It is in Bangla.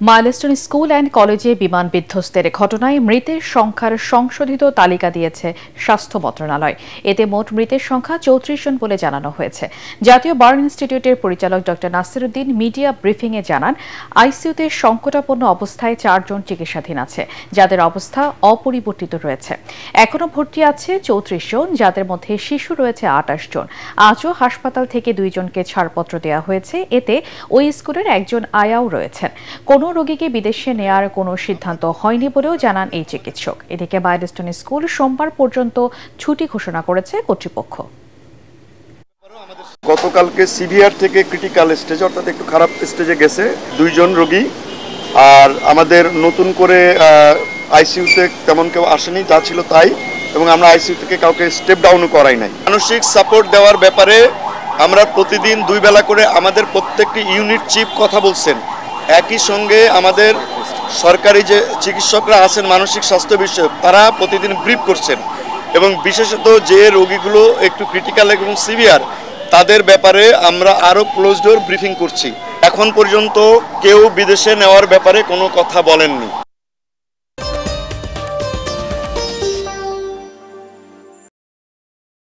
মাইলস্টোন স্কুল অ্যান্ড কলেজে বিমান বিধ্বস্তের ঘটনায় মৃতের সংখ্যার সংশোধিত তালিকা দিয়েছে স্বাস্থ্য মন্ত্রণালয়। এতে মোট মৃতের সংখ্যা ৩৪ জন বলে জানানো হয়েছে। জাতীয় বার্ন ইনস্টিটিউটের পরিচালক ড নাসিরউদ্দিন মিডিয়া ব্রিফিংয়ে জানান, আইসিইউতে সংকটাপন্ন অবস্থায় ৪ জন চিকিৎসাধীন আছে, যাদের অবস্থা অপরিবর্তিত রয়েছে। এখনও ভর্তি আছে ৩৪ জন, যাদের মধ্যে শিশু রয়েছে ২৮ জন। আজও হাসপাতাল থেকে ২ জনকে ছাড়পত্র দেওয়া হয়েছে। এতে ওই স্কুলের একজন আয়াও রয়েছেন। কোনো রোগীকে বিদেশে নেয়ার কোনো সিদ্ধান্ত হয়নি বলেও জানান এই চিকিৎসক। এদিকে মাইলস্টোন স্কুল সোমবার পর্যন্ত ছুটি ঘোষণা করেছে কর্তৃপক্ষ। গতকালকে সিভিয়ার থেকে ক্রিটিক্যাল স্টেজ অর্থাৎ একটু খারাপ স্টেজে গেছে ২ জন রোগী। আর আমাদের নতুন করে আইসিইউতে তেমন কেউ আসেনি, যা ছিল তাই, এবং আমরা আইসিইউ থেকে কাউকে স্টেপ ডাউনও করাই নাই। মানসিক সাপোর্ট দেওয়ার ব্যাপারে আমরা প্রতিদিন ২ বেলা করে আমাদের প্রত্যেকটি ইউনিট চিফ কথা বলছেন। একই সঙ্গে আমাদের সরকারি যে চিকিৎসকরা আছেন মানসিক স্বাস্থ্য বিষয়ক, তারা প্রতিদিন ব্রিফ করছেন, এবং বিশেষত যে রোগীগুলো একটু ক্রিটিক্যাল এবং সিভিয়ার, তাদের ব্যাপারে আমরা আরও ক্লোজ ডোর ব্রিফিং করছি। এখন পর্যন্ত কেউ বিদেশে নেওয়ার ব্যাপারে কোনো কথা বলেননি।